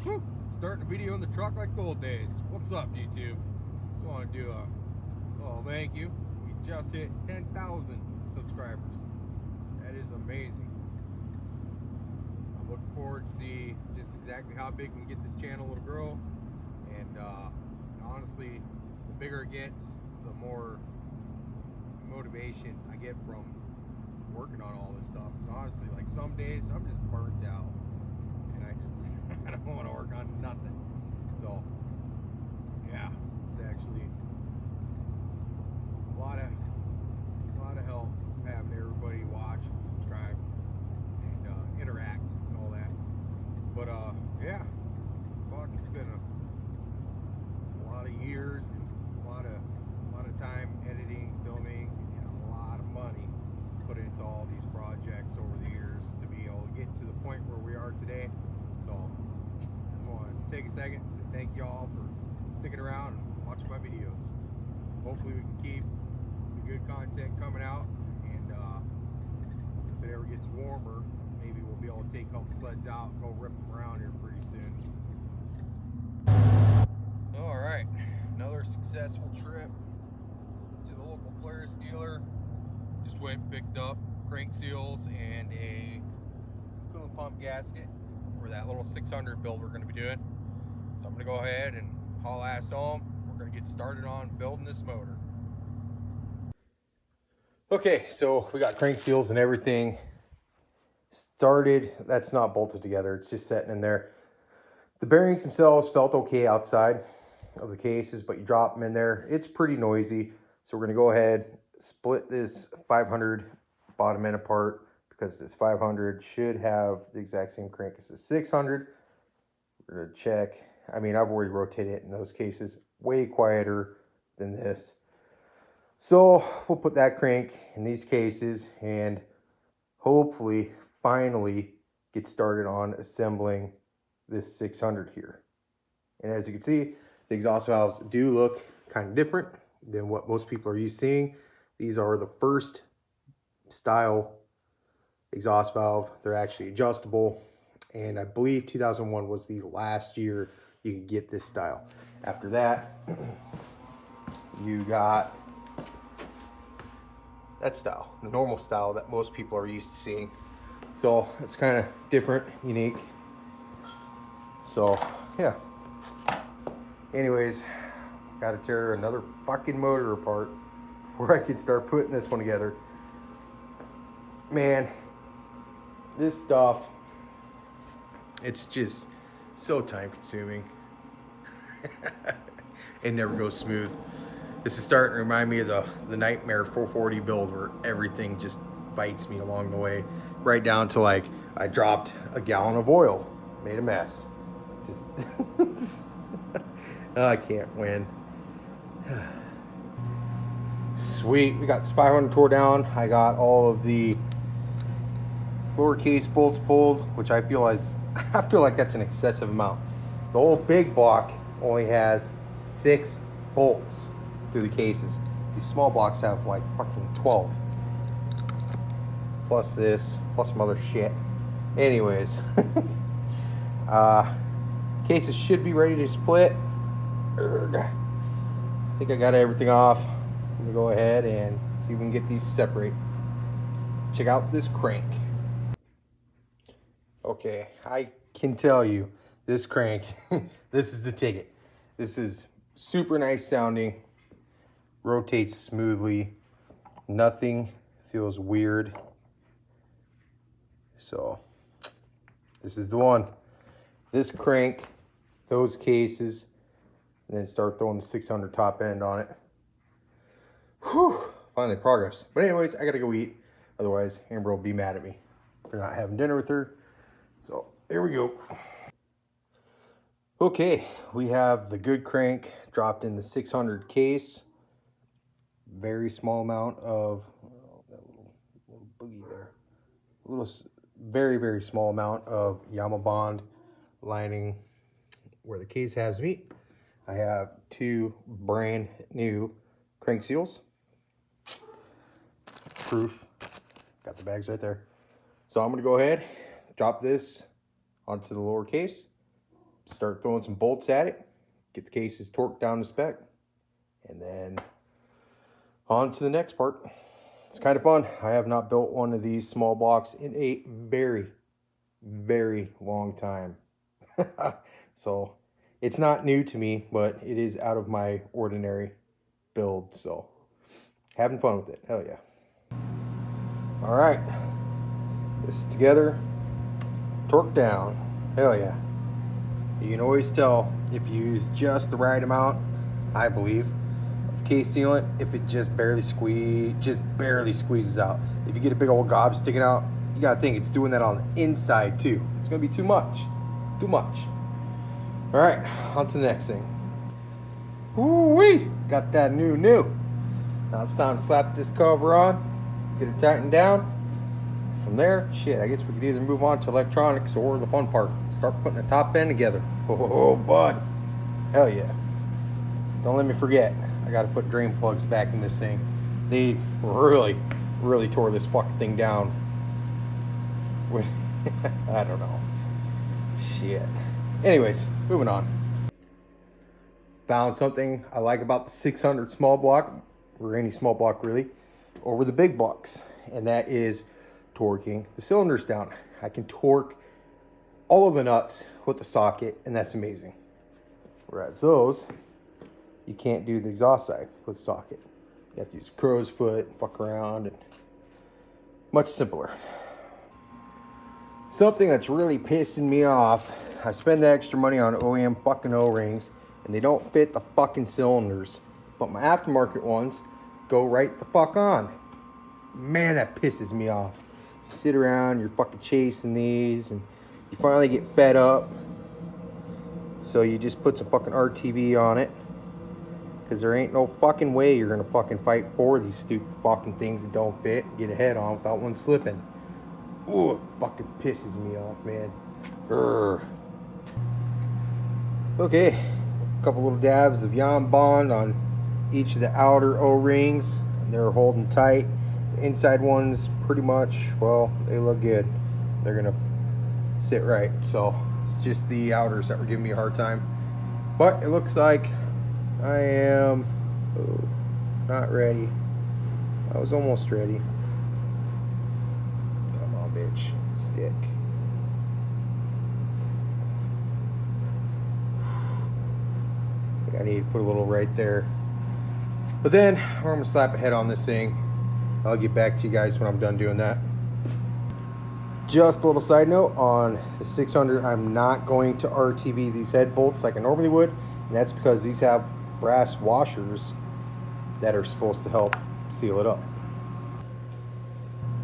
Whew. Starting a video in the truck like the old days. What's up, YouTube? Just want to do a thank you. We just hit 10,000 subscribers. That is amazing. I'm looking forward to see just exactly how big we can get this channel to grow. And honestly, the bigger it gets, the more motivation I get from working on all this stuff. Because honestly, like some days I'm just burnt out. I don't want to work on nothing. So yeah, it's actually a lot of help having everybody watch and subscribe and interact and all that. But yeah, fuck, it's been a lot of years and a lot of time editing, filming, and a lot of money put into all these projects over the years to be able to get to the point where we are today. So I want to take a second and say thank you all for sticking around and watching my videos. Hopefully we can keep the good content coming out, and if it ever gets warmer, maybe we'll be able to take a couple sleds out and go rip them around here pretty soon. Alright, another successful trip to the local Polaris dealer. Just went and picked up crank seals and a coolant pump gasket for that little 600 build we're going to be doing. So I'm going to go ahead and haul ass home. We're going to get started on building this motor. Okay, so we got crank seals and everything started. That's not bolted together, it's just sitting in there. The bearings themselves felt okay outside of the cases, but you drop them in there, it's pretty noisy. So we're going to go ahead, split this 500 bottom end apart, because this 500 should have the exact same crank as the 600. We're going to check. I mean, I've already rotated it in those cases, way quieter than this. So we'll put that crank in these cases and hopefully finally get started on assembling this 600 here. And as you can see, the exhaust valves do look kind of different than what most people are used to seeing. These are the first style exhaust valve. They're actually adjustable, and I believe 2001 was the last year you could get this style. After that, you got that style, the normal style that most people are used to seeing. So it's kind of different, unique. So yeah, anyways, gotta tear another fucking motor apart before I can start putting this one together. Man, this stuff, it's just so time consuming. It never goes smooth. This is starting to remind me of the Nightmare 440 build, where everything just bites me along the way, right down to like I dropped a gallon of oil, made a mess. Just I can't win. Sweet, we got this 500 tore down. I got all of the lowercase bolts pulled, which I feel like that's an excessive amount. The old big block only has 6 bolts through the cases. These small blocks have like fucking 12. Plus this, plus some other shit. Anyways, cases should be ready to split. I think I got everything off. I'm gonna go ahead and see if we can get these separate. Check out this crank. Okay, I can tell you, this crank, this is the ticket. This is super nice sounding, rotates smoothly, nothing feels weird. So this is the one. This crank, those cases, and then start throwing the 600 top end on it. Whew, finally progress. But anyways, I gotta go eat, otherwise Amber will be mad at me for not having dinner with her. So there we go. Okay, we have the good crank dropped in the 600 case. Very small amount of, oh, that little boogie there. A little, very small amount of Bond lining where the case halves meet. I have 2 brand new crank seals. Proof. Got the bags right there. So I'm gonna go ahead, drop this onto the lower case, start throwing some bolts at it, get the cases torqued down to spec, and then on to the next part. It's kind of fun. I have not built one of these small blocks in a very, very long time. So it's not new to me, but it is out of my ordinary build. So having fun with it. Hell yeah. All right. This is together. Torque down. Hell yeah. You can always tell if you use just the right amount, I believe, of case sealant, if it just barely squeezes out. If you get a big old gob sticking out, you gotta think it's doing that on the inside too. It's gonna be too much. Too much. All right, on to the next thing. Woo-wee! Got that new. Now it's time to slap this cover on, get it tightened down. From there, shit, I guess we could either move on to electronics or the fun part. Start putting the top end together. Oh, bud. Hell yeah. Don't let me forget, I gotta put drain plugs back in this thing. They really tore this fucking thing down. I don't know. Shit. Anyways, moving on. Found something I like about the 600 small block, or any small block really, over the big blocks. And that is torquing the cylinders down. I can torque all of the nuts with the socket, and that's amazing. Whereas those, you can't do the exhaust side with the socket. You have to use a crow's foot, fuck around, and much simpler. Something that's really pissing me off, I spend the extra money on OEM fucking O-rings, and they don't fit the fucking cylinders. But my aftermarket ones go right the fuck on. Man, that pisses me off. You sit around, you're fucking chasing these, and you finally get fed up. So you just put some fucking RTV on it. Because there ain't no fucking way you're going to fucking fight for these stupid fucking things that don't fit and get a head on without one slipping. Ooh, it fucking pisses me off, man. Urgh. Okay, a couple little dabs of Yon Bond on each of the outer O-rings. And they're holding tight. The inside ones pretty much, well, they look good. They're going to sit right. So it's just the outers that were giving me a hard time. But it looks like I am not ready. I was almost ready. Come on, bitch. Stick. I think I need to put a little right there. But then I'm going to slap a head on this thing. I'll get back to you guys when I'm done doing that. Just a little side note on the 600, I'm not going to RTV these head bolts like I normally would. And that's because these have brass washers that are supposed to help seal it up.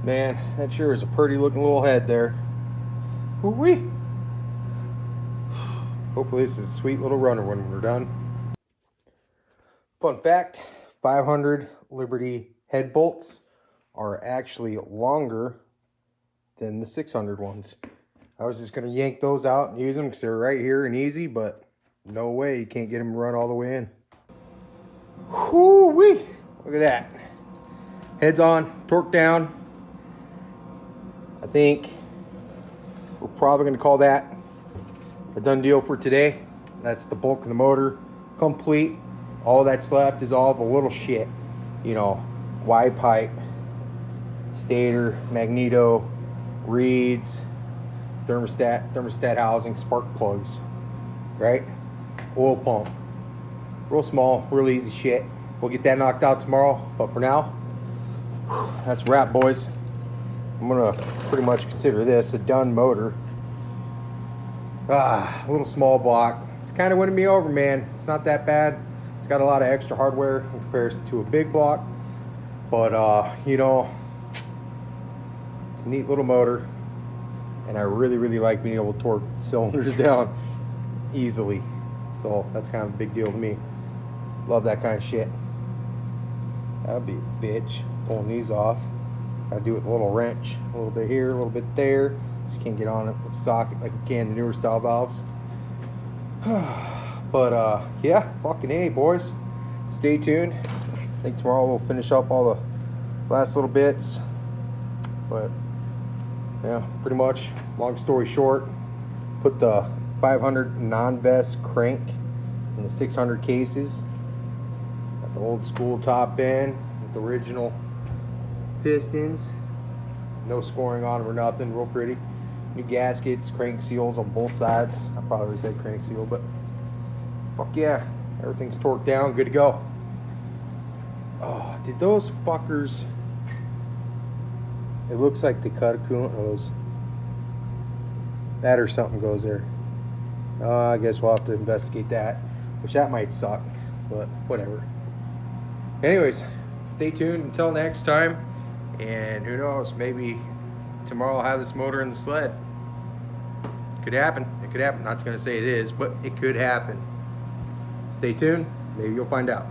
Man, that sure is a pretty looking little head there. Woo-wee. Hopefully this is a sweet little runner when we're done. Fun fact, 500 Liberty head bolts are actually longer than the 600 ones. I was just going to yank those out and use them because they're right here and easy, but no way, you can't get them to run all the way in. Whoo-wee! Look at that. Heads on, torque down. I think we're probably going to call that a done deal for today. That's the bulk of the motor complete. All that's left is all the little shit. You know, Y pipe, stator, magneto, reeds, thermostat housing, spark plugs, right? Oil pump. Real small, real easy shit. We'll get that knocked out tomorrow, but for now, that's a wrap, boys. I'm gonna pretty much consider this a done motor. A little small block. It's kind of winning me over, man. It's not that bad. It's got a lot of extra hardware in comparison to a big block, but you know, it's a neat little motor, and I really like being able to torque cylinders down easily. So that's kind of a big deal to me. Love that kind of shit. That'd be a bitch pulling these off. Gotta do it with a little wrench, a little bit here, a little bit there. Just can't get on it with a socket like you can the newer style valves. But yeah, fucking A, boys. Stay tuned. I think tomorrow we'll finish up all the last little bits. But yeah, pretty much, long story short, put the 500 non-VES crank in the 600 cases. Got the old school top end with the original pistons. No scoring on them or nothing, real pretty. New gaskets, crank seals on both sides. I probably would say crank seal, but fuck yeah, everything's torqued down, good to go. Oh, did those fuckers, it looks like they cut a coolant hose. That or something goes there. I guess we'll have to investigate that, which that might suck, but whatever. Anyways, stay tuned until next time, and who knows, maybe tomorrow I'll have this motor in the sled. Could happen. It could happen. Not gonna say it is, but it could happen. Stay tuned. Maybe you'll find out.